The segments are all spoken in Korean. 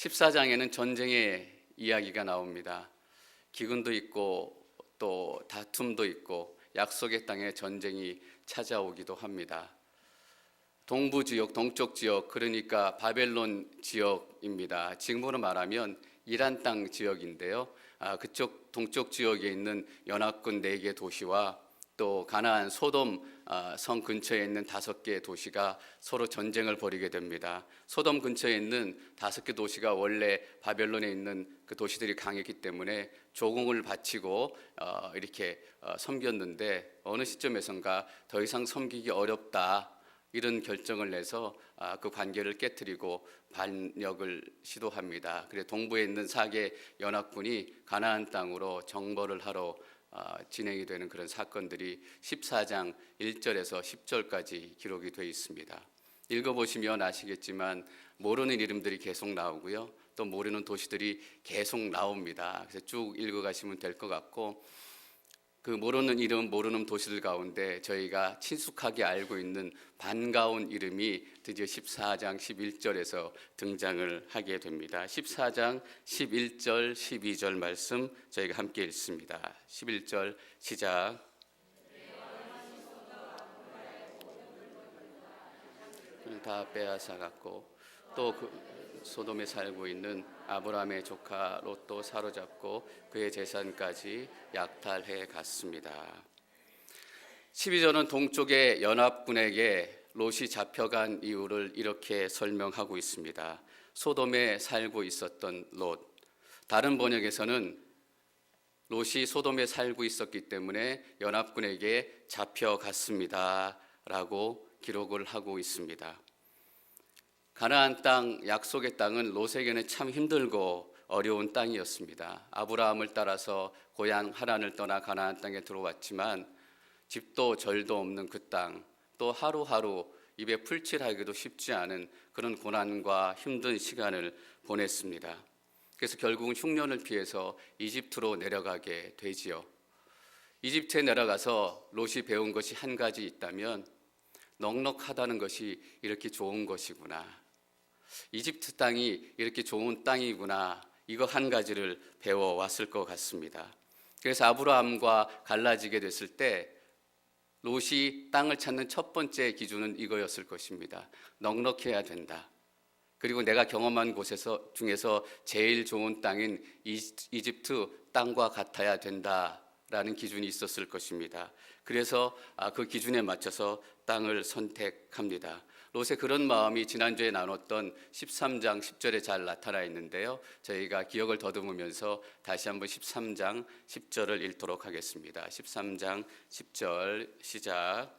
14장에는 전쟁의 이야기가 나옵니다. 기근도 있고 또 다툼도 있고 약속의 땅에 전쟁이 찾아오기도 합니다. 동부 지역, 동쪽 지역, 그러니까 바벨론 지역입니다. 지금으로 말하면 이란 땅 지역인데요. 그쪽 동쪽 지역에 있는 연합군 4개 도시와 또 가나안 소돔 성 근처에 있는 5개 도시가 서로 전쟁을 벌이게 됩니다. 소돔 근처에 있는 5개 도시가 원래 바벨론에 있는 그 도시들이 강했기 때문에 조공을 바치고 이렇게 섬겼는데 어느 시점에선가 더 이상 섬기기 어렵다 이런 결정을 내서 그 관계를 깨트리고 반역을 시도합니다. 그래서 동부에 있는 4개 연합군이 가나안 땅으로 정벌을 하러 진행이 되는 그런 사건들이 14장 1절에서 10절까지 기록이 되어 있습니다. 읽어보시면 아시겠지만 모르는 이름들이 계속 나오고요. 또 모르는 도시들이 계속 나옵니다. 그래서 쭉 읽어가시면 될 것 같고, 그 모르는 이름, 모르는 도시들 가운데 저희가 친숙하게 알고 있는 반가운 이름이 드디어 14장 11절에서 등장을 하게 됩니다. 14장 11절, 12절 말씀 저희가 함께 읽습니다. 11절 시작. 다 빼앗아갔고 또 소돔에 살고 있는 아브라함의 조카 롯도 사로잡고 그의 재산까지 약탈해 갔습니다. 12절은 동쪽의 연합군에게 롯이 잡혀간 이유를 이렇게 설명하고 있습니다. 소돔에 살고 있었던 롯. 다른 번역에서는 롯이 소돔에 살고 있었기 때문에 연합군에게 잡혀갔습니다 라고 기록을 하고 있습니다. 가나안 땅, 약속의 땅은 롯에게는 참 힘들고 어려운 땅이었습니다. 아브라함을 따라서 고향 하란을 떠나 가나안 땅에 들어왔지만 집도 절도 없는 그 땅, 또 하루하루 입에 풀칠하기도 쉽지 않은 그런 고난과 힘든 시간을 보냈습니다. 그래서 결국은 흉년을 피해서 이집트로 내려가게 되지요. 이집트에 내려가서 롯이 배운 것이 한 가지 있다면 넉넉하다는 것이 이렇게 좋은 것이구나. 이집트 땅이 이렇게 좋은 땅이구나. 이거 한 가지를 배워왔을 것 같습니다. 그래서 아브라함과 갈라지게 됐을 때 롯이 땅을 찾는 첫 번째 기준은 이거였을 것입니다. 넉넉해야 된다. 그리고 내가 경험한 곳에서 중에서 제일 좋은 땅인 이집트 땅과 같아야 된다라는 기준이 있었을 것입니다. 그래서 그 기준에 맞춰서 땅을 선택합니다. 롯의 그런 마음이 지난주에 나눴던 13장 10절에 잘 나타나 있는데요. 저희가 기억을 더듬으면서 다시 한번 13장 10절을 읽도록 하겠습니다. 13장 10절 시작.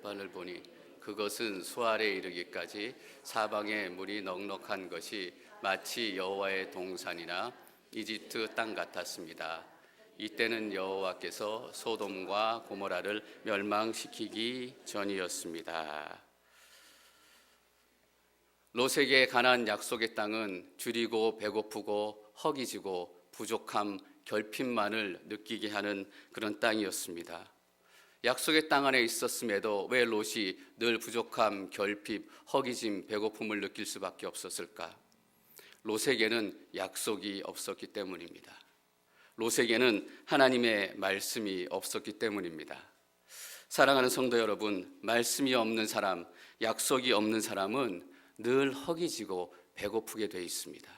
bal을 보니 그것은 수알에 이르기까지 사방에 물이 넉넉한 것이 마치 여호와의 동산이나 이집트 땅 같았습니다. 이때는 여호와께서 소돔과 고모라를 멸망시키기 전이었습니다. 롯에게 가나안 약속의 땅은 줄이고 배고프고 허기지고 부족함, 결핍만을 느끼게 하는 그런 땅이었습니다. 약속의 땅 안에 있었음에도 왜 롯이 늘 부족함, 결핍, 허기짐, 배고픔을 느낄 수밖에 없었을까? 롯에게는 약속이 없었기 때문입니다. 롯에게는 하나님의 말씀이 없었기 때문입니다. 사랑하는 성도 여러분, 말씀이 없는 사람, 약속이 없는 사람은 늘 허기지고 배고프게 돼 있습니다.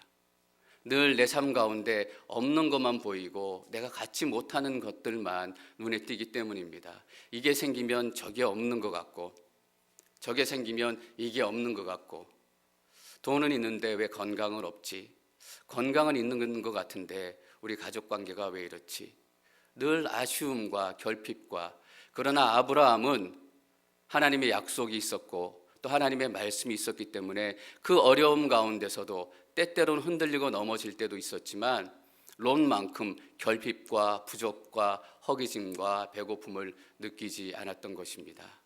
늘 내 삶 가운데 없는 것만 보이고 내가 갖지 못하는 것들만 눈에 띄기 때문입니다. 이게 생기면 저게 없는 것 같고, 저게 생기면 이게 없는 것 같고, 돈은 있는데 왜 건강은 없지? 건강은 있는 것 같은데 우리 가족 관계가 왜 이렇지? 늘 아쉬움과 결핍과, 그러나 아브라함은 하나님의 약속이 있었고 또 하나님의 말씀이 있었기 때문에 그 어려움 가운데서도 때때로는 흔들리고 넘어질 때도 있었지만 롯만큼 결핍과 부족과 허기짐과 배고픔을 느끼지 않았던 것입니다.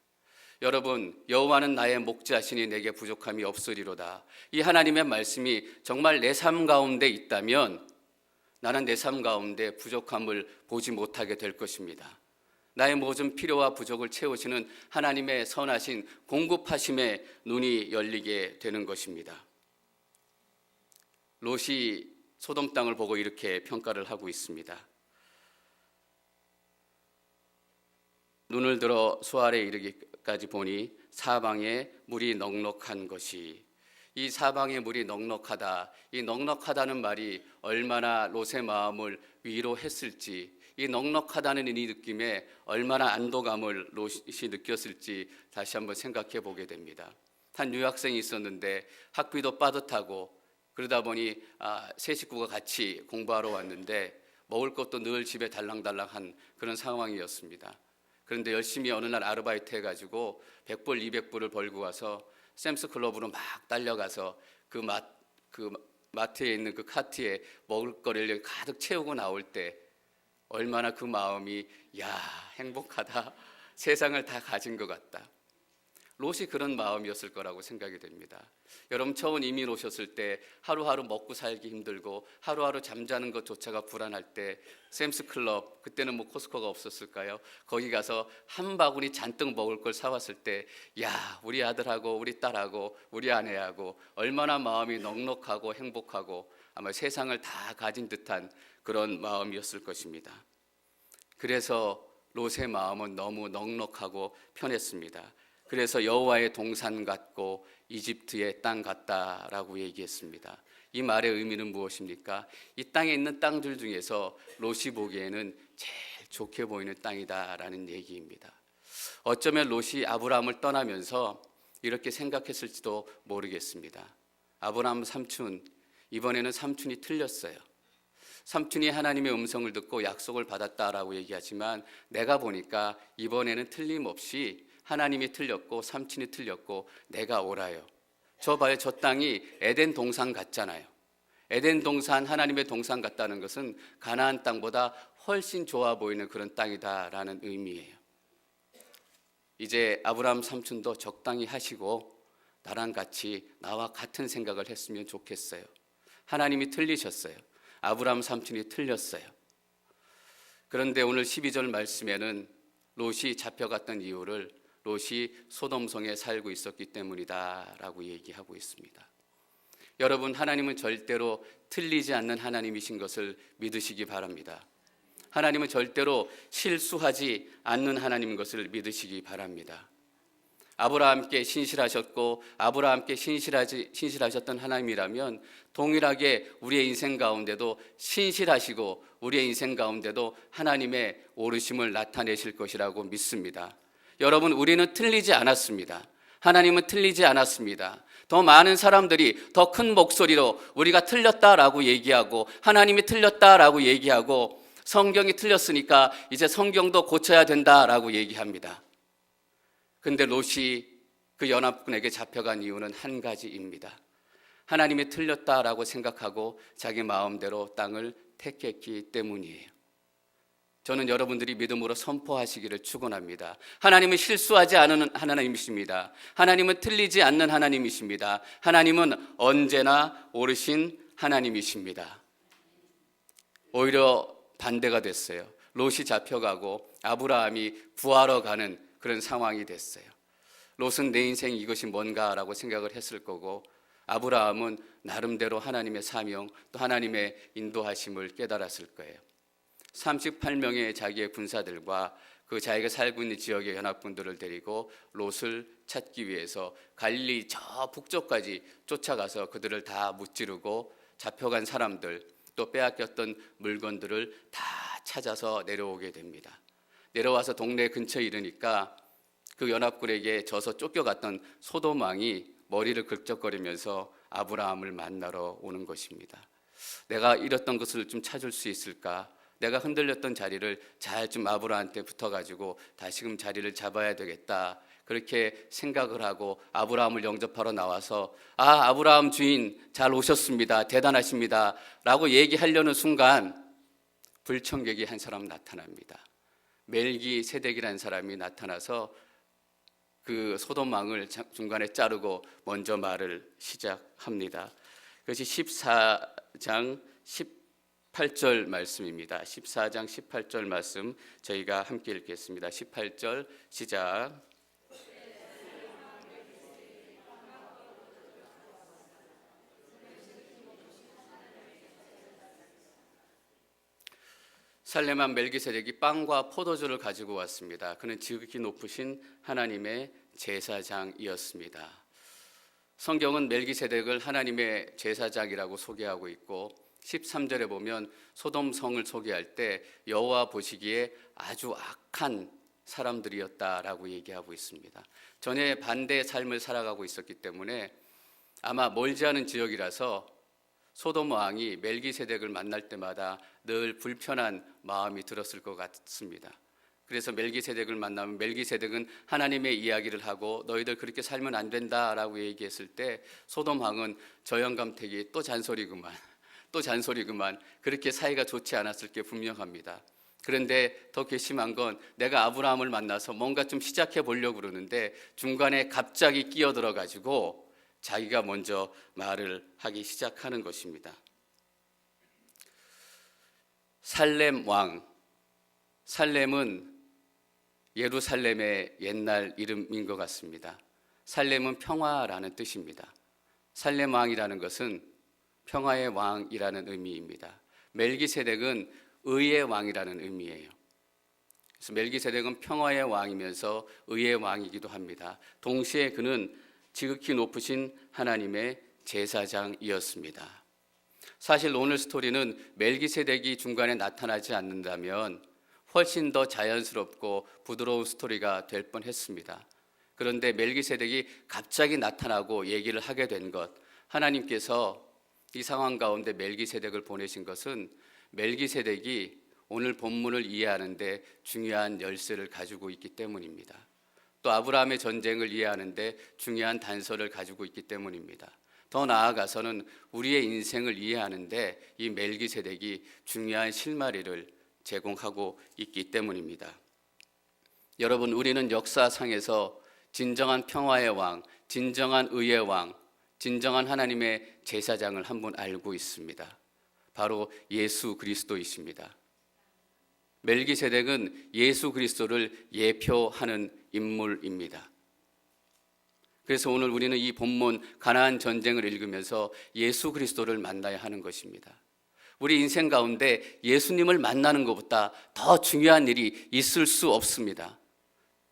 여러분, 여호와는 나의 목자시니 내게 부족함이 없으리로다. 이 하나님의 말씀이 정말 내 삶 가운데 있다면 나는 내 삶 가운데 부족함을 보지 못하게 될 것입니다. 나의 모든 필요와 부족을 채우시는 하나님의 선하신 공급하심에 눈이 열리게 되는 것입니다. 롯이 소돔 땅을 보고 이렇게 평가를 하고 있습니다. 눈을 들어 수알에 이르기까지 보니 사방에 물이 넉넉한 것이, 이 사방에 물이 넉넉하다, 이 넉넉하다는 말이 얼마나 롯의 마음을 위로했을지, 이 넉넉하다는 이 느낌에 얼마나 안도감을 롯이 느꼈을지 다시 한번 생각해 보게 됩니다. 한 유학생이 있었는데 학비도 빠듯하고 그러다 보니 세 식구가 같이 공부하러 왔는데 먹을 것도 늘 집에 달랑달랑한 그런 상황이었습니다. 그런데 열심히 어느 날 아르바이트 해가지고 100불, 200불을 벌고 와서 샘스클럽으로 막 달려가서 그 마트에 있는 그 카트에 먹을 거리를 가득 채우고 나올 때 얼마나 그 마음이 행복하다, 세상을 다 가진 것 같다. 롯이 그런 마음이었을 거라고 생각이 됩니다. 여러분 처음 이민 오셨을 때 하루하루 먹고 살기 힘들고 하루하루 잠자는 것조차가 불안할 때 샘스클럽, 그때는 뭐 코스코가 없었을까요? 거기 가서 한 바구니 잔뜩 먹을 걸 사왔을 때 우리 아들하고 우리 딸하고 우리 아내하고 얼마나 마음이 넉넉하고 행복하고 아마 세상을 다 가진 듯한 그런 마음이었을 것입니다. 그래서 롯의 마음은 너무 넉넉하고 편했습니다. 그래서 여호와의 동산 같고 이집트의 땅 같다라고 얘기했습니다. 이 말의 의미는 무엇입니까? 이 땅에 있는 땅들 중에서 롯이 보기에는 제일 좋게 보이는 땅이다라는 얘기입니다. 어쩌면 롯이 아브라함을 떠나면서 이렇게 생각했을지도 모르겠습니다. 아브라함 삼촌, 이번에는 삼촌이 틀렸어요. 삼촌이 하나님의 음성을 듣고 약속을 받았다라고 얘기하지만 내가 보니까 이번에는 틀림없이 하나님이 틀렸고 삼촌이 틀렸고 내가 옳아요. 저 봐요, 저 땅이 에덴 동산 같잖아요. 에덴 동산, 하나님의 동산 같다는 것은 가나안 땅보다 훨씬 좋아 보이는 그런 땅이다라는 의미예요. 이제 아브라함 삼촌도 적당히 하시고 나랑 같이 나와 같은 생각을 했으면 좋겠어요. 하나님이 틀리셨어요. 아브라함 삼촌이 틀렸어요. 그런데 오늘 12절 말씀에는 롯이 잡혀갔던 이유를 롯이 소돔성에 살고 있었기 때문이다 라고 얘기하고 있습니다. 여러분, 하나님은 절대로 틀리지 않는 하나님이신 것을 믿으시기 바랍니다. 하나님은 절대로 실수하지 않는 하나님인 것을 믿으시기 바랍니다. 아브라함께 신실하셨고 아브라함께 신실하셨던 하나님이라면 동일하게 우리의 인생 가운데도 신실하시고 우리의 인생 가운데도 하나님의 오르심을 나타내실 것이라고 믿습니다. 여러분, 우리는 틀리지 않았습니다. 하나님은 틀리지 않았습니다. 더 많은 사람들이 더 큰 목소리로 우리가 틀렸다라고 얘기하고 하나님이 틀렸다라고 얘기하고 성경이 틀렸으니까 이제 성경도 고쳐야 된다라고 얘기합니다. 근데 롯이 그 연합군에게 잡혀간 이유는 한 가지입니다. 하나님이 틀렸다라고 생각하고 자기 마음대로 땅을 택했기 때문이에요. 저는 여러분들이 믿음으로 선포하시기를 축원합니다. 하나님은 실수하지 않은 하나님이십니다. 하나님은 틀리지 않는 하나님이십니다. 하나님은 언제나 옳으신 하나님이십니다. 오히려 반대가 됐어요. 롯이 잡혀가고 아브라함이 구하러 가는 그런 상황이 됐어요. 롯은 내 인생 이것이 뭔가라고 생각을 했을 거고 아브라함은 나름대로 하나님의 사명 또 하나님의 인도하심을 깨달았을 거예요. 38명의 자기의 군사들과 그 자기가 살고 있는 지역의 연합군들을 데리고 롯을 찾기 위해서 갈릴리 저 북쪽까지 쫓아가서 그들을 다 무찌르고 잡혀간 사람들 또 빼앗겼던 물건들을 다 찾아서 내려오게 됩니다. 내려와서 동네 근처에 이르니까 그 연합군에게 져서 쫓겨갔던 소돔 왕이 머리를 긁적거리면서 아브라함을 만나러 오는 것입니다. 내가 잃었던 것을 좀 찾을 수 있을까? 내가 흔들렸던 자리를 잘 좀 아브라함한테 붙어가지고 다시금 자리를 잡아야 되겠다. 그렇게 생각을 하고 아브라함을 영접하러 나와서 아브라함 주인 잘 오셨습니다. 대단하십니다. 라고 얘기하려는 순간 불청객이 한 사람 나타납니다. 멜기세덱이라는 사람이 나타나서 그 소돔 왕을 중간에 자르고 먼저 말을 시작합니다. 그것이 14장 18절 말씀입니다. 14장 18절 말씀 저희가 함께 읽겠습니다. 18절 시작. 살렘 왕 멜기세덱이 빵과 포도주를 가지고 왔습니다. 그는 지극히 높으신 하나님의 제사장이었습니다. 성경은 멜기세덱을 하나님의 제사장이라고 소개하고 있고 13절에 보면 소돔성을 소개할 때 여호와 보시기에 아주 악한 사람들이었다라고 얘기하고 있습니다. 전에 반대의 삶을 살아가고 있었기 때문에 아마 멀지 않은 지역이라서 소돔 왕이 멜기세덱을 만날 때마다 늘 불편한 마음이 들었을 것 같습니다. 그래서 멜기세덱을 만나면 멜기세덱은 하나님의 이야기를 하고 너희들 그렇게 살면 안 된다라고 얘기했을 때 소돔 왕은 저 영감택이 또 잔소리구만 그렇게 사이가 좋지 않았을 게 분명합니다. 그런데 더 괘씸한 건 내가 아브라함을 만나서 뭔가 좀 시작해 보려고 그러는데 중간에 갑자기 끼어들어 가지고 자기가 먼저 말을 하기 시작하는 것입니다. 살렘 왕, 살렘은 예루살렘의 옛날 이름인 것 같습니다. 살렘은 평화라는 뜻입니다. 살렘 왕이라는 것은 평화의 왕이라는 의미입니다. 멜기세덱은 의의 왕이라는 의미예요. 그래서 멜기세덱은 평화의 왕이면서 의의 왕이기도 합니다. 동시에 그는 지극히 높으신 하나님의 제사장이었습니다. 사실 오늘 스토리는 멜기세덱이 중간에 나타나지 않는다면 훨씬 더 자연스럽고 부드러운 스토리가 될 뻔했습니다. 그런데 멜기세덱이 갑자기 나타나고 얘기를 하게 된 것, 하나님께서 이 상황 가운데 멜기세덱을 보내신 것은 멜기세덱이 오늘 본문을 이해하는데 중요한 열쇠를 가지고 있기 때문입니다. 또 아브라함의 전쟁을 이해하는데 중요한 단서를 가지고 있기 때문입니다. 더 나아가서는 우리의 인생을 이해하는데 이 멜기세덱이 중요한 실마리를 제공하고 있기 때문입니다. 여러분, 우리는 역사상에서 진정한 평화의 왕, 진정한 의의 왕, 진정한 하나님의 제사장을 한 분 알고 있습니다. 바로 예수 그리스도이십니다. 멜기세덱은 예수 그리스도를 예표하는 인물입니다. 그래서 오늘 우리는 이 본문 가나안 전쟁을 읽으면서 예수 그리스도를 만나야 하는 것입니다. 우리 인생 가운데 예수님을 만나는 것보다 더 중요한 일이 있을 수 없습니다.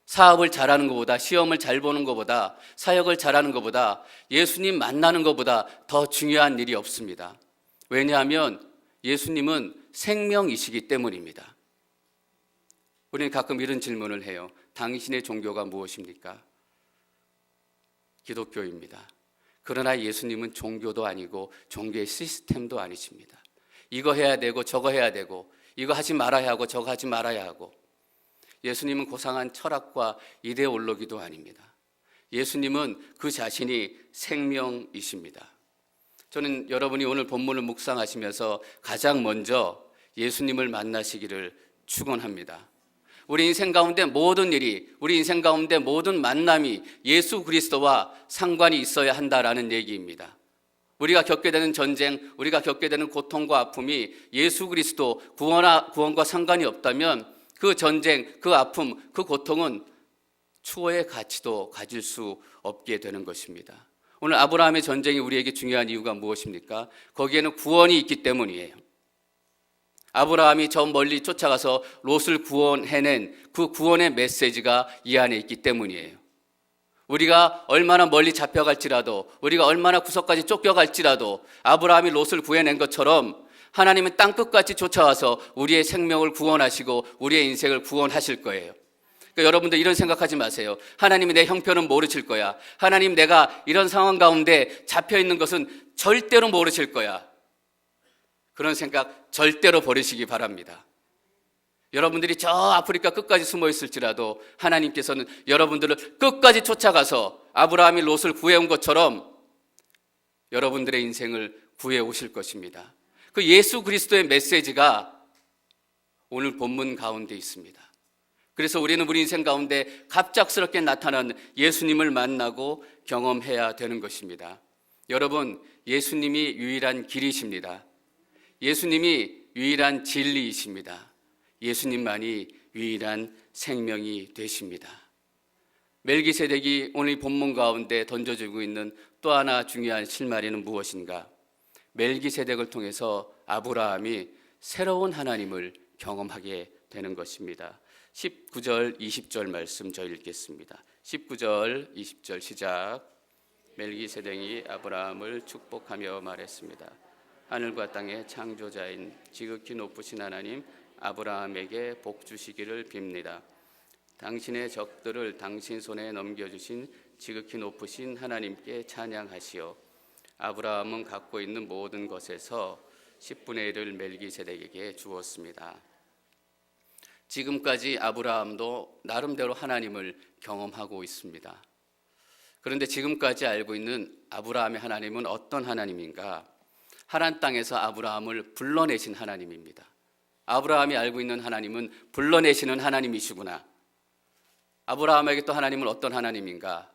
사업을 잘하는 것보다, 시험을 잘 보는 것보다, 사역을 잘하는 것보다, 예수님 만나는 것보다 더 중요한 일이 없습니다. 왜냐하면 예수님은 생명이시기 때문입니다. 우리는 가끔 이런 질문을 해요. 당신의 종교가 무엇입니까? 기독교입니다. 그러나 예수님은 종교도 아니고 종교의 시스템도 아니십니다. 이거 해야 되고 저거 해야 되고 이거 하지 말아야 하고 저거 하지 말아야 하고, 예수님은 고상한 철학과 이데올로기도 아닙니다. 예수님은 그 자신이 생명이십니다. 저는 여러분이 오늘 본문을 묵상하시면서 가장 먼저 예수님을 만나시기를 축원합니다. 우리 인생 가운데 모든 일이, 우리 인생 가운데 모든 만남이 예수 그리스도와 상관이 있어야 한다라는 얘기입니다. 우리가 겪게 되는 전쟁, 우리가 겪게 되는 고통과 아픔이 예수 그리스도 구원과 상관이 없다면 그 전쟁, 그 아픔, 그 고통은 추호의 가치도 가질 수 없게 되는 것입니다. 오늘 아브라함의 전쟁이 우리에게 중요한 이유가 무엇입니까? 거기에는 구원이 있기 때문이에요. 아브라함이 저 멀리 쫓아가서 롯을 구원해낸 그 구원의 메시지가 이 안에 있기 때문이에요. 우리가 얼마나 멀리 잡혀갈지라도, 우리가 얼마나 구석까지 쫓겨갈지라도 아브라함이 롯을 구해낸 것처럼 하나님은 땅끝까지 쫓아와서 우리의 생명을 구원하시고 우리의 인생을 구원하실 거예요. 그러니까 여러분들 이런 생각하지 마세요. 하나님이 내 형편은 모르실 거야. 하나님, 내가 이런 상황 가운데 잡혀있는 것은 절대로 모르실 거야. 그런 생각 절대로 버리시기 바랍니다. 여러분들이 저 아프리카 끝까지 숨어 있을지라도 하나님께서는 여러분들을 끝까지 쫓아가서 아브라함이 롯을 구해온 것처럼 여러분들의 인생을 구해 오실 것입니다. 그 예수 그리스도의 메시지가 오늘 본문 가운데 있습니다. 그래서 우리는 우리 인생 가운데 갑작스럽게 나타난 예수님을 만나고 경험해야 되는 것입니다. 여러분, 예수님이 유일한 길이십니다. 예수님이 유일한 진리이십니다. 예수님만이 유일한 생명이 되십니다. 멜기세덱이 오늘 본문 가운데 던져주고 있는 또 하나 중요한 실마리는 무엇인가? 멜기세덱을 통해서 아브라함이 새로운 하나님을 경험하게 되는 것입니다. 19절 20절 말씀 저 읽겠습니다. 19절 20절 시작. 멜기세덱이 아브라함을 축복하며 말했습니다. 하늘과 땅의 창조자인 지극히 높으신 하나님, 아브라함에게 복 주시기를 빕니다. 당신의 적들을 당신 손에 넘겨주신 지극히 높으신 하나님께 찬양하시오. 아브라함은 갖고 있는 모든 것에서 10분의 1을 멜기세덱에게 주었습니다. 지금까지 아브라함도 나름대로 하나님을 경험하고 있습니다. 그런데 지금까지 알고 있는 아브라함의 하나님은 어떤 하나님인가? 하란 땅에서 아브라함을 불러내신 하나님입니다. 아브라함이 알고 있는 하나님은 불러내시는 하나님이시구나. 아브라함에게 또 하나님은 어떤 하나님인가?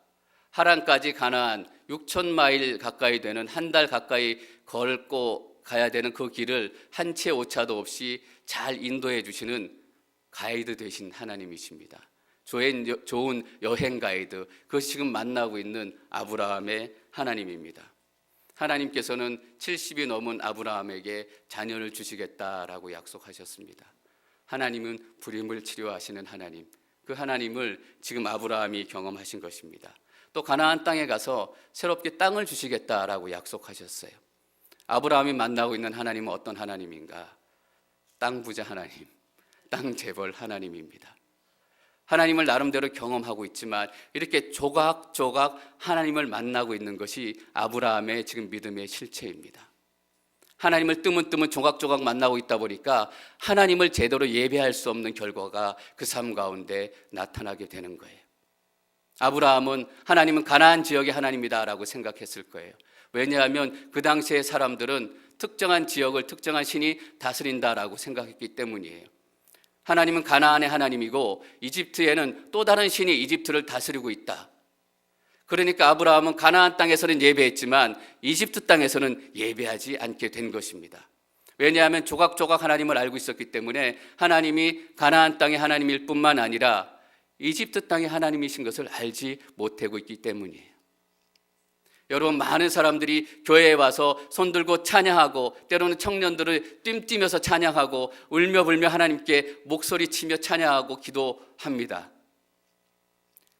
하란까지 가나안 6,000마일 가까이 되는 한 달 가까이 걸고 가야 되는 그 길을 한 채 오차도 없이 잘 인도해 주시는 가이드 되신 하나님이십니다. 좋은 여행 가이드, 그것이 지금 만나고 있는 아브라함의 하나님입니다. 하나님께서는 70이 넘은 아브라함에게 자녀를 주시겠다라고 약속하셨습니다. 하나님은 불임을 치료하시는 하나님, 그 하나님을 지금 아브라함이 경험하신 것입니다. 또 가나안 땅에 가서 새롭게 땅을 주시겠다라고 약속하셨어요. 아브라함이 만나고 있는 하나님은 어떤 하나님인가? 땅 부자 하나님, 땅 재벌 하나님입니다. 하나님을 나름대로 경험하고 있지만 이렇게 조각조각 하나님을 만나고 있는 것이 아브라함의 지금 믿음의 실체입니다. 하나님을 뜨문뜨문 조각조각 만나고 있다 보니까 하나님을 제대로 예배할 수 없는 결과가 그 삶 가운데 나타나게 되는 거예요. 아브라함은 하나님은 가나안 지역의 하나님이다라고 생각했을 거예요. 왜냐하면 그 당시의 사람들은 특정한 지역을 특정한 신이 다스린다라고 생각했기 때문이에요. 하나님은 가나안의 하나님이고 이집트에는 또 다른 신이 이집트를 다스리고 있다. 그러니까 아브라함은 가나안 땅에서는 예배했지만 이집트 땅에서는 예배하지 않게 된 것입니다. 왜냐하면 조각조각 하나님을 알고 있었기 때문에 하나님이 가나안 땅의 하나님일 뿐만 아니라 이집트 땅의 하나님이신 것을 알지 못하고 있기 때문이에요. 여러분, 많은 사람들이 교회에 와서 손들고 찬양하고 때로는 청년들을 뜀뛰면서 찬양하고 울며불며 하나님께 목소리치며 찬양하고 기도합니다.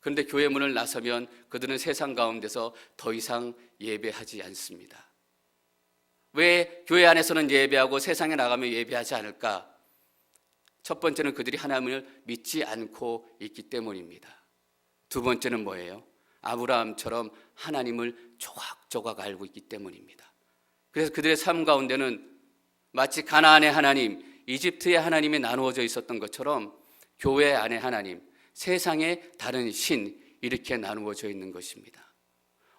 그런데 교회 문을 나서면 그들은 세상 가운데서 더 이상 예배하지 않습니다. 왜 교회 안에서는 예배하고 세상에 나가면 예배하지 않을까? 첫 번째는 그들이 하나님을 믿지 않고 있기 때문입니다. 두 번째는 뭐예요? 아브라함처럼 하나님을 조각조각 알고 있기 때문입니다. 그래서 그들의 삶 가운데는 마치 가나안의 하나님, 이집트의 하나님이 나누어져 있었던 것처럼 교회 안의 하나님, 세상의 다른 신, 이렇게 나누어져 있는 것입니다.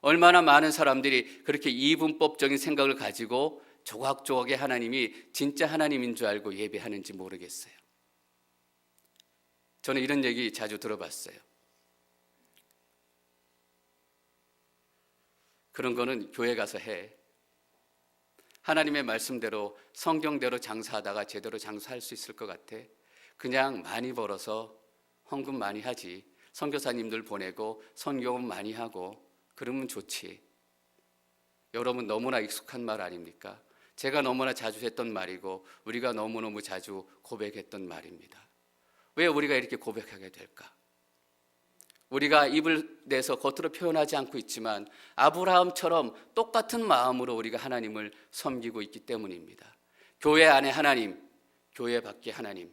얼마나 많은 사람들이 그렇게 이분법적인 생각을 가지고 조각조각의 하나님이 진짜 하나님인 줄 알고 예배하는지 모르겠어요. 저는 이런 얘기 자주 들어봤어요. 그런 거는 교회 가서 해. 하나님의 말씀대로 성경대로 장사하다가 제대로 장사할 수 있을 것 같아. 그냥 많이 벌어서 헌금 많이 하지. 선교사님들 보내고 선교금 많이 하고 그러면 좋지. 여러분, 너무나 익숙한 말 아닙니까? 제가 너무나 자주 했던 말이고 우리가 너무너무 자주 고백했던 말입니다. 왜 우리가 이렇게 고백하게 될까? 우리가 입을 내서 겉으로 표현하지 않고 있지만 아브라함처럼 똑같은 마음으로 우리가 하나님을 섬기고 있기 때문입니다. 교회 안에 하나님, 교회 밖에 하나님.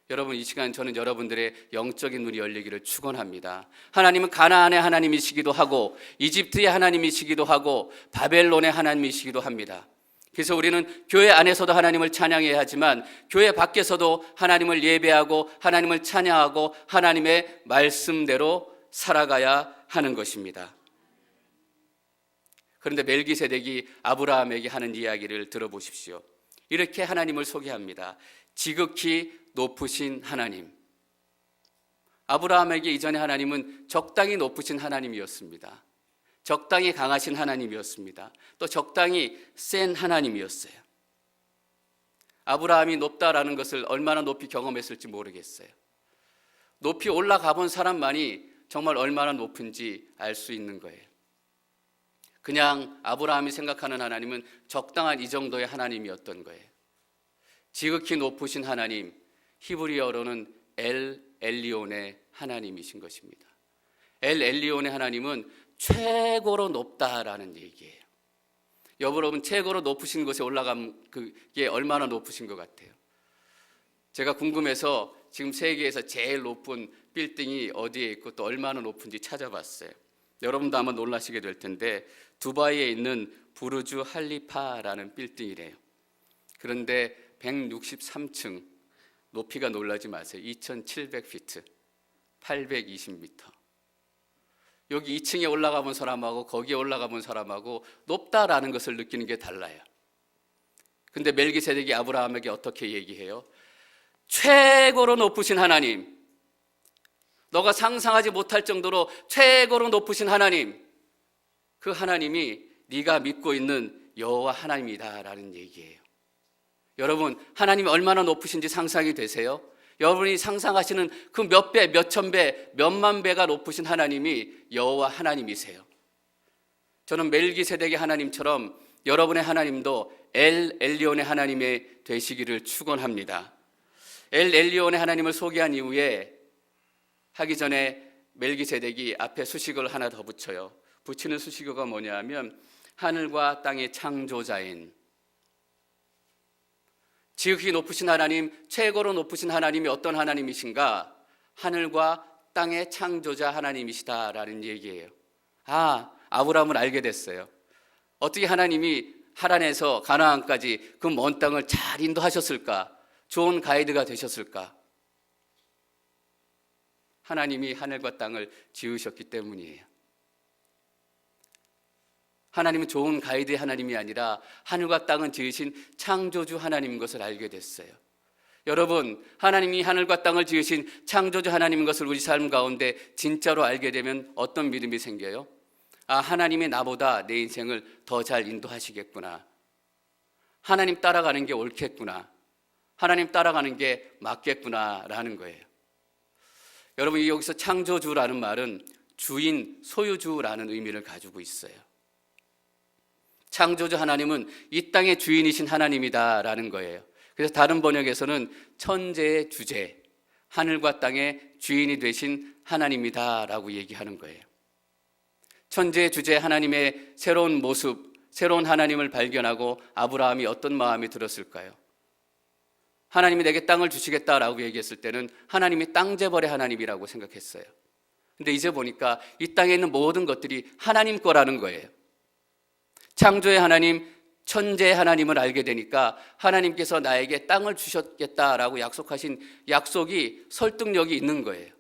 여러분, 이 시간 저는 여러분들의 영적인 눈이 열리기를 축원합니다. 하나님은 가나안의 하나님이시기도 하고 이집트의 하나님이시기도 하고 바벨론의 하나님이시기도 합니다. 그래서 우리는 교회 안에서도 하나님을 찬양해야 하지만 교회 밖에서도 하나님을 예배하고 하나님을 찬양하고 하나님의 말씀대로 살아가야 하는 것입니다. 그런데 멜기세덱이 아브라함에게 하는 이야기를 들어보십시오. 이렇게 하나님을 소개합니다. 지극히 높으신 하나님. 아브라함에게 이전에 하나님은 적당히 높으신 하나님이었습니다. 적당히 강하신 하나님이었습니다. 또 적당히 센 하나님이었어요. 아브라함이 높다라는 것을 얼마나 높이 경험했을지 모르겠어요. 높이 올라가 본 사람만이 정말 얼마나 높은지 알 수 있는 거예요. 그냥 아브라함이 생각하는 하나님은 적당한 이 정도의 하나님이었던 거예요. 지극히 높으신 하나님, 히브리어로는 엘 엘리온의 하나님이신 것입니다. 엘 엘리온의 하나님은 최고로 높다라는 얘기예요. 여러분, 최고로 높으신 곳에 올라가면 그게 얼마나 높으신 것 같아요? 제가 궁금해서 지금 세계에서 제일 높은 빌딩이 어디에 있고 또 얼마나 높은지 찾아봤어요. 여러분도 아마 놀라시게 될 텐데 두바이에 있는 부르주 할리파라는 빌딩이래요. 그런데 163층, 높이가 놀라지 마세요. 2700피트, 820m. 여기 2층에 올라가 본 사람하고 거기에 올라가 본 사람하고 높다라는 것을 느끼는 게 달라요. 근데 멜기세덱이 아브라함에게 어떻게 얘기해요? 최고로 높으신 하나님, 너가 상상하지 못할 정도로 최고로 높으신 하나님, 그 하나님이 네가 믿고 있는 여호와 하나님이다라는 얘기예요. 여러분, 하나님이 얼마나 높으신지 상상이 되세요? 여러분이 상상하시는 그 몇 배, 몇 천 배, 몇만 배가 높으신 하나님이 여호와 하나님이세요. 저는 멜기세덱의 하나님처럼 여러분의 하나님도 엘 엘리온의 하나님이 되시기를 축원합니다. 엘 엘리온의 하나님을 소개한 이후에 하기 전에 멜기세덱이 앞에 수식어를 하나 더 붙여요. 붙이는 수식어가 뭐냐 하면 하늘과 땅의 창조자인, 지극히 높으신 하나님, 최고로 높으신 하나님이 어떤 하나님이신가? 하늘과 땅의 창조자 하나님이시다라는 얘기예요. 아브라함을 알게 됐어요. 어떻게 하나님이 하란에서 가나안까지 그 먼 땅을 잘 인도하셨을까? 좋은 가이드가 되셨을까? 하나님이 하늘과 땅을 지으셨기 때문이에요. 하나님은 좋은 가이드의 하나님이 아니라 하늘과 땅은 지으신 창조주 하나님인 것을 알게 됐어요. 여러분, 하나님이 하늘과 땅을 지으신 창조주 하나님인 것을 우리 삶 가운데 진짜로 알게 되면 어떤 믿음이 생겨요? 하나님이 나보다 내 인생을 더 잘 인도하시겠구나. 하나님 따라가는 게 옳겠구나. 하나님 따라가는 게 맞겠구나라는 거예요. 여러분, 여기서 창조주라는 말은 주인, 소유주라는 의미를 가지고 있어요. 창조주 하나님은 이 땅의 주인이신 하나님이다라는 거예요. 그래서 다른 번역에서는 천재의 주제, 하늘과 땅의 주인이 되신 하나님이다라고 얘기하는 거예요. 천재의 주제 하나님의 새로운 모습, 새로운 하나님을 발견하고 아브라함이 어떤 마음이 들었을까요? 하나님이 내게 땅을 주시겠다라고 얘기했을 때는 하나님이 땅재벌의 하나님이라고 생각했어요. 근데 이제 보니까 이 땅에 있는 모든 것들이 하나님 거라는 거예요. 창조의 하나님, 천재의 하나님을 알게 되니까 하나님께서 나에게 땅을 주셨겠다라고 약속하신 약속이 설득력이 있는 거예요.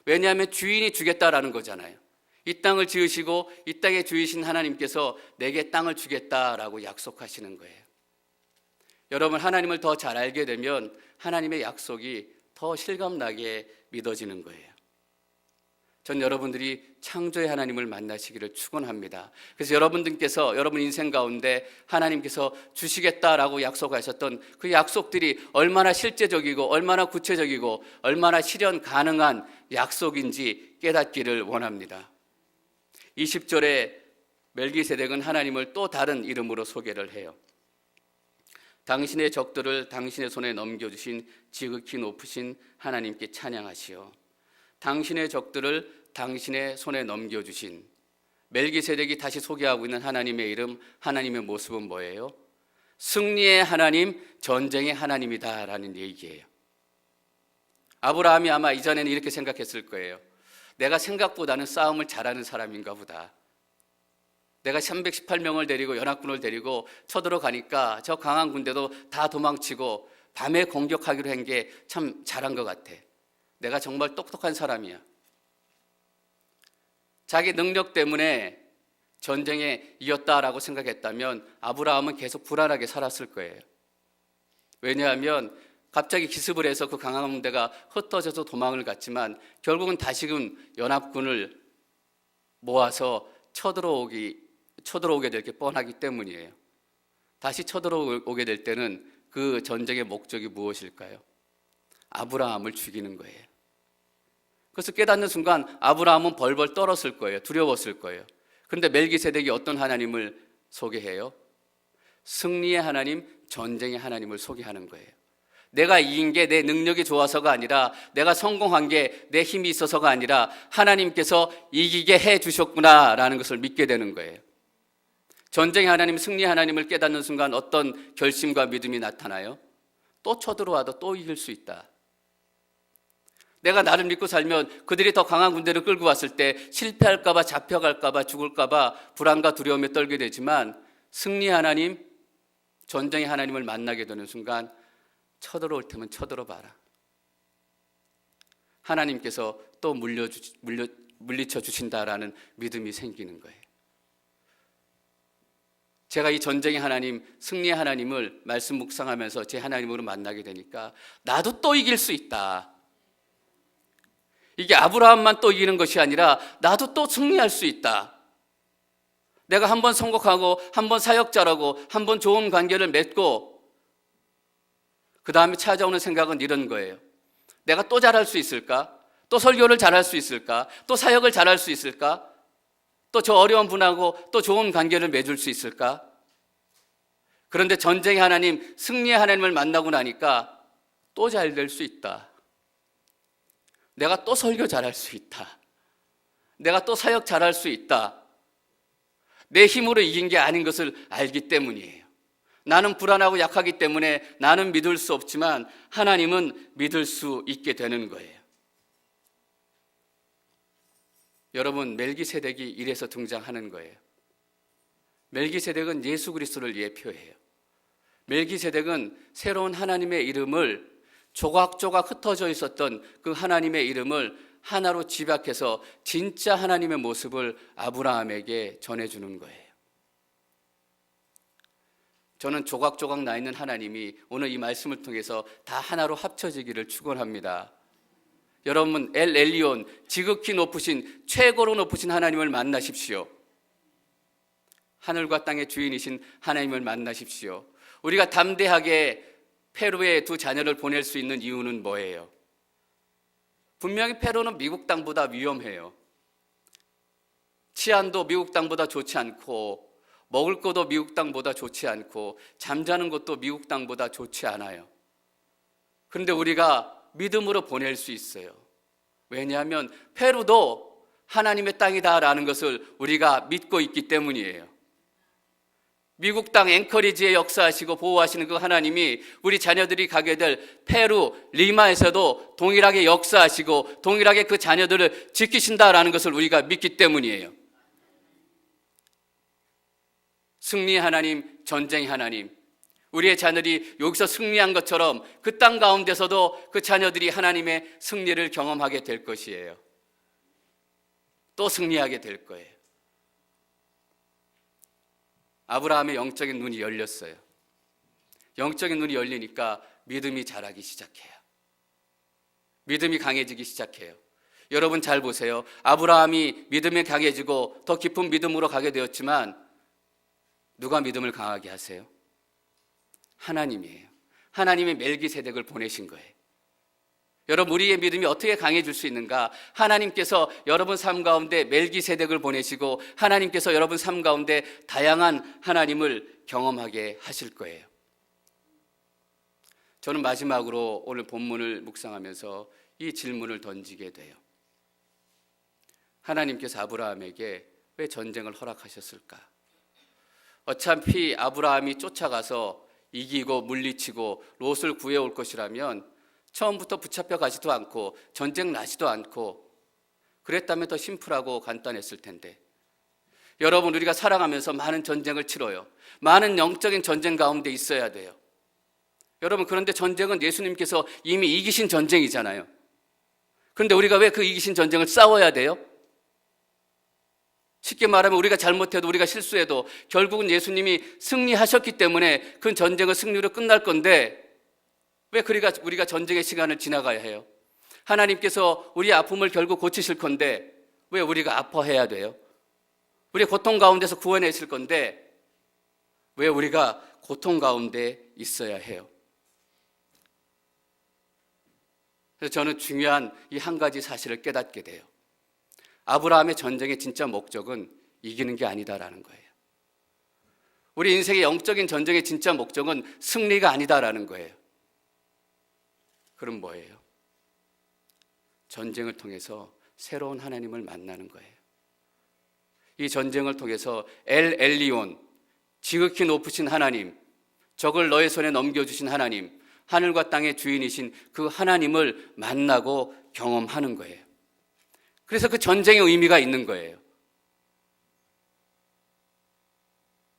왜냐하면 주인이 주겠다라는 거잖아요. 이 땅을 지으시고 이 땅에 주이신 하나님께서 내게 땅을 주겠다라고 약속하시는 거예요. 여러분, 하나님을 더 잘 알게 되면 하나님의 약속이 더 실감나게 믿어지는 거예요. 전 여러분들이 창조의 하나님을 만나시기를 축원합니다. 그래서 여러분들께서 여러분 인생 가운데 하나님께서 주시겠다라고 약속하셨던 그 약속들이 얼마나 실제적이고 얼마나 구체적이고 얼마나 실현 가능한 약속인지 깨닫기를 원합니다. 20절에 멜기세덱은 하나님을 또 다른 이름으로 소개를 해요. 당신의 적들을 당신의 손에 넘겨주신 지극히 높으신 하나님께 찬양하시오. 당신의 적들을 당신의 손에 넘겨주신, 멜기세덱이 다시 소개하고 있는 하나님의 이름, 하나님의 모습은 뭐예요? 승리의 하나님, 전쟁의 하나님이다라는 얘기예요. 아브라함이 아마 이전에는 이렇게 생각했을 거예요. 내가 생각보다는 싸움을 잘하는 사람인가 보다. 내가 318명을 데리고 연합군을 데리고 쳐들어가니까 저 강한 군대도 다 도망치고 밤에 공격하기로 한 게 참 잘한 것 같아. 내가 정말 똑똑한 사람이야. 자기 능력 때문에 전쟁에 이겼다라고 생각했다면 아브라함은 계속 불안하게 살았을 거예요. 왜냐하면 갑자기 기습을 해서 그 강한 군대가 흩어져서 도망을 갔지만 결국은 다시금 연합군을 모아서 쳐들어오게 될 게 뻔하기 때문이에요. 다시 쳐들어오게 될 때는 그 전쟁의 목적이 무엇일까요? 아브라함을 죽이는 거예요. 그래서 깨닫는 순간 아브라함은 벌벌 떨었을 거예요. 두려웠을 거예요. 그런데 멜기세덱이 어떤 하나님을 소개해요? 승리의 하나님, 전쟁의 하나님을 소개하는 거예요. 내가 이긴 게 내 능력이 좋아서가 아니라, 내가 성공한 게 내 힘이 있어서가 아니라 하나님께서 이기게 해 주셨구나라는 것을 믿게 되는 거예요. 전쟁의 하나님, 승리의 하나님을 깨닫는 순간 어떤 결심과 믿음이 나타나요? 또 쳐들어와도 또 이길 수 있다. 내가 나를 믿고 살면 그들이 더 강한 군대를 끌고 왔을 때 실패할까 봐, 잡혀갈까 봐, 죽을까 봐 불안과 두려움에 떨게 되지만, 승리의 하나님, 전쟁의 하나님을 만나게 되는 순간 쳐들어올 테면 쳐들어봐라. 하나님께서 또 물리쳐 주신다라는 믿음이 생기는 거예요. 제가 이 전쟁의 하나님, 승리의 하나님을 말씀 묵상하면서 제 하나님으로 만나게 되니까 나도 또 이길 수 있다. 이게 아브라함만 또 이기는 것이 아니라 나도 또 승리할 수 있다. 내가 한번 성공하고, 한번 사역자라고, 한번 좋은 관계를 맺고, 그 다음에 찾아오는 생각은 이런 거예요. 내가 또 잘할 수 있을까? 또 설교를 잘할 수 있을까? 또 사역을 잘할 수 있을까? 또 저 어려운 분하고 또 좋은 관계를 맺을 수 있을까? 그런데 전쟁의 하나님, 승리의 하나님을 만나고 나니까 또 잘 될 수 있다. 내가 또 설교 잘할 수 있다. 내가 또 사역 잘할 수 있다. 내 힘으로 이긴 게 아닌 것을 알기 때문이에요. 나는 불안하고 약하기 때문에 나는 믿을 수 없지만 하나님은 믿을 수 있게 되는 거예요. 여러분, 멜기세덱이 이래서 등장하는 거예요. 멜기세덱은 예수 그리스도를 예표해요. 멜기세덱은 새로운 하나님의 이름을, 조각조각 흩어져 있었던 그 하나님의 이름을 하나로 집약해서 진짜 하나님의 모습을 아브라함에게 전해주는 거예요. 저는 조각조각 나 있는 하나님이 오늘 이 말씀을 통해서 다 하나로 합쳐지기를 축원합니다. 여러분, 엘 엘리온, 지극히 높으신, 최고로 높으신 하나님을 만나십시오. 하늘과 땅의 주인이신 하나님을 만나십시오. 우리가 담대하게 페루에 두 자녀를 보낼 수 있는 이유는 뭐예요? 분명히 페루는 미국 땅보다 위험해요. 치안도 미국 땅보다 좋지 않고, 먹을 것도 미국 땅보다 좋지 않고, 잠자는 것도 미국 땅보다 좋지 않아요. 그런데 우리가 믿음으로 보낼 수 있어요. 왜냐하면 페루도 하나님의 땅이다라는 것을 우리가 믿고 있기 때문이에요. 미국 땅 앵커리지에 역사하시고 보호하시는 그 하나님이 우리 자녀들이 가게 될 페루 리마에서도 동일하게 역사하시고 동일하게 그 자녀들을 지키신다라는 것을 우리가 믿기 때문이에요. 승리의 하나님, 전쟁의 하나님, 우리의 자녀들이 여기서 승리한 것처럼 그 땅 가운데서도 그 자녀들이 하나님의 승리를 경험하게 될 것이에요. 또 승리하게 될 거예요. 아브라함의 영적인 눈이 열렸어요. 영적인 눈이 열리니까 믿음이 자라기 시작해요. 믿음이 강해지기 시작해요. 여러분 잘 보세요. 아브라함이 믿음이 강해지고 더 깊은 믿음으로 가게 되었지만 누가 믿음을 강하게 하세요? 하나님이에요. 하나님이 멜기세덱을 보내신 거예요. 여러분, 우리의 믿음이 어떻게 강해질 수 있는가? 하나님께서 여러분 삶 가운데 멜기세덱을 보내시고 하나님께서 여러분 삶 가운데 다양한 하나님을 경험하게 하실 거예요. 저는 마지막으로 오늘 본문을 묵상하면서 이 질문을 던지게 돼요. 하나님께서 아브라함에게 왜 전쟁을 허락하셨을까? 어차피 아브라함이 쫓아가서 이기고 물리치고 롯을 구해올 것이라면 처음부터 붙잡혀 가지도 않고 전쟁 나지도 않고 그랬다면 더 심플하고 간단했을 텐데, 여러분, 우리가 살아가면서 많은 전쟁을 치러요. 많은 영적인 전쟁 가운데 있어야 돼요. 여러분, 그런데 전쟁은 예수님께서 이미 이기신 전쟁이잖아요. 그런데 우리가 왜 그 이기신 전쟁을 싸워야 돼요? 쉽게 말하면 우리가 잘못해도, 우리가 실수해도 결국은 예수님이 승리하셨기 때문에 그 전쟁은 승리로 끝날 건데 왜 우리가 전쟁의 시간을 지나가야 해요? 하나님께서 우리의 아픔을 결국 고치실 건데 왜 우리가 아파해야 돼요? 우리의 고통 가운데서 구원해 주실 건데 왜 우리가 고통 가운데 있어야 해요? 그래서 저는 중요한 이 한 가지 사실을 깨닫게 돼요. 아브라함의 전쟁의 진짜 목적은 이기는 게 아니다라는 거예요. 우리 인생의 영적인 전쟁의 진짜 목적은 승리가 아니다라는 거예요. 그럼 뭐예요? 전쟁을 통해서 새로운 하나님을 만나는 거예요. 이 전쟁을 통해서 엘 엘리온, 지극히 높으신 하나님, 적을 너의 손에 넘겨주신 하나님, 하늘과 땅의 주인이신 그 하나님을 만나고 경험하는 거예요. 그래서 그 전쟁의 의미가 있는 거예요.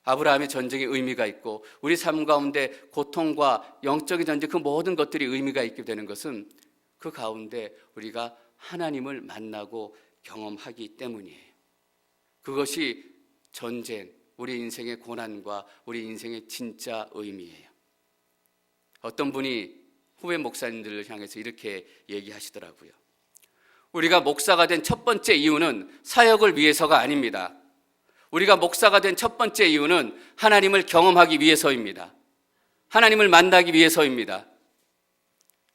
아브라함의 전쟁의 의미가 있고 우리 삶 가운데 고통과 영적인 전쟁 그 모든 것들이 의미가 있게 되는 것은 그 가운데 우리가 하나님을 만나고 경험하기 때문이에요. 그것이 전쟁, 우리 인생의 고난과 우리 인생의 진짜 의미예요. 어떤 분이 후배 목사님들을 향해서 이렇게 얘기하시더라고요. 우리가 목사가 된 첫 번째 이유는 사역을 위해서가 아닙니다. 우리가 목사가 된 첫 번째 이유는 하나님을 경험하기 위해서입니다. 하나님을 만나기 위해서입니다.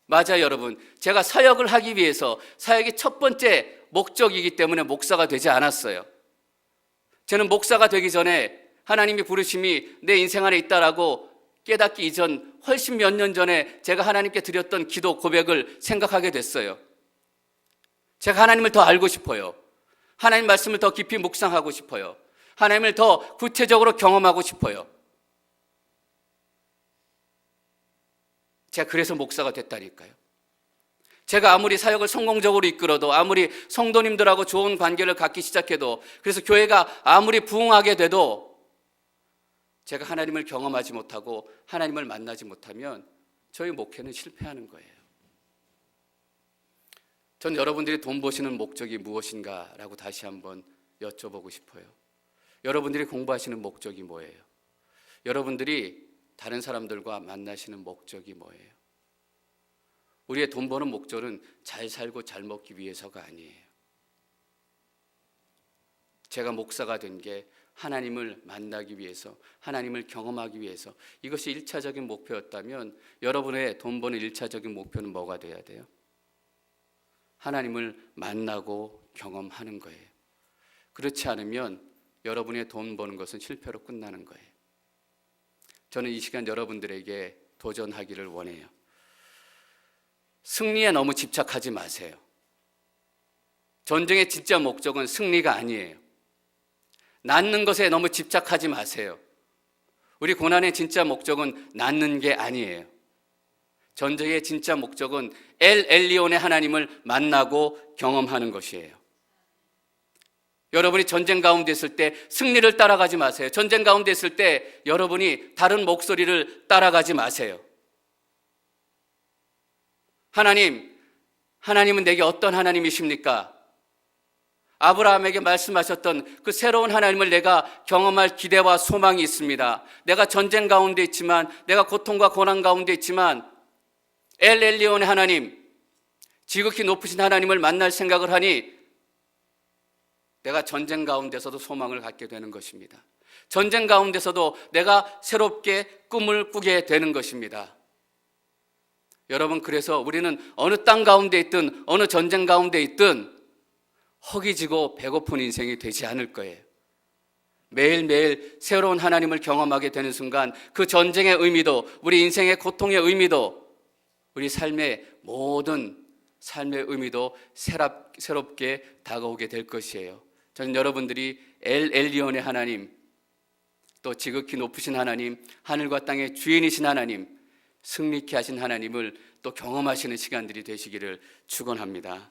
맞아요, 여러분. 제가 사역을 하기 위해서, 사역이 첫 번째 목적이기 때문에 목사가 되지 않았어요. 저는 목사가 되기 전에 하나님의 부르심이 내 인생 안에 있다라고 깨닫기 이전 훨씬 몇 년 전에 제가 하나님께 드렸던 기도 고백을 생각하게 됐어요. 제가 하나님을 더 알고 싶어요. 하나님 말씀을 더 깊이 묵상하고 싶어요. 하나님을 더 구체적으로 경험하고 싶어요. 제가 그래서 목사가 됐다니까요. 제가 아무리 사역을 성공적으로 이끌어도, 아무리 성도님들하고 좋은 관계를 갖기 시작해도, 그래서 교회가 아무리 부흥하게 돼도 제가 하나님을 경험하지 못하고 하나님을 만나지 못하면 저희 목회는 실패하는 거예요. 전 여러분들이 돈 버시는 목적이 무엇인가라고 다시 한번 여쭤보고 싶어요. 여러분들이 공부하시는 목적이 뭐예요? 여러분들이 다른 사람들과 만나시는 목적이 뭐예요? 우리의 돈 버는 목적은 잘 살고 잘 먹기 위해서가 아니에요. 제가 목사가 된 게 하나님을 만나기 위해서, 하나님을 경험하기 위해서, 이것이 1차적인 목표였다면 여러분의 돈 버는 1차적인 목표는 뭐가 돼야 돼요? 하나님을 만나고 경험하는 거예요. 그렇지 않으면 여러분의 돈 버는 것은 실패로 끝나는 거예요. 저는 이 시간 여러분들에게 도전하기를 원해요. 승리에 너무 집착하지 마세요. 전쟁의 진짜 목적은 승리가 아니에요. 낳는 것에 너무 집착하지 마세요. 우리 고난의 진짜 목적은 낳는 게 아니에요. 전쟁의 진짜 목적은 엘 엘리온의 하나님을 만나고 경험하는 것이에요. 여러분이 전쟁 가운데 있을 때 승리를 따라가지 마세요. 전쟁 가운데 있을 때 여러분이 다른 목소리를 따라가지 마세요. 하나님은 내게 어떤 하나님이십니까? 아브라함에게 말씀하셨던 그 새로운 하나님을 내가 경험할 기대와 소망이 있습니다. 내가 전쟁 가운데 있지만, 내가 고통과 고난 가운데 있지만 엘 엘리온의 하나님, 지극히 높으신 하나님을 만날 생각을 하니 내가 전쟁 가운데서도 소망을 갖게 되는 것입니다. 전쟁 가운데서도 내가 새롭게 꿈을 꾸게 되는 것입니다. 여러분, 그래서 우리는 어느 땅 가운데 있든 어느 전쟁 가운데 있든 허기지고 배고픈 인생이 되지 않을 거예요. 매일매일 새로운 하나님을 경험하게 되는 순간 그 전쟁의 의미도, 우리 인생의 고통의 의미도, 우리 삶의 모든 삶의 의미도 새롭게 다가오게 될 것이에요. 저는 여러분들이 엘 엘리온의 하나님, 또 지극히 높으신 하나님, 하늘과 땅의 주인이신 하나님, 승리케 하신 하나님을 또 경험하시는 시간들이 되시기를 축원합니다.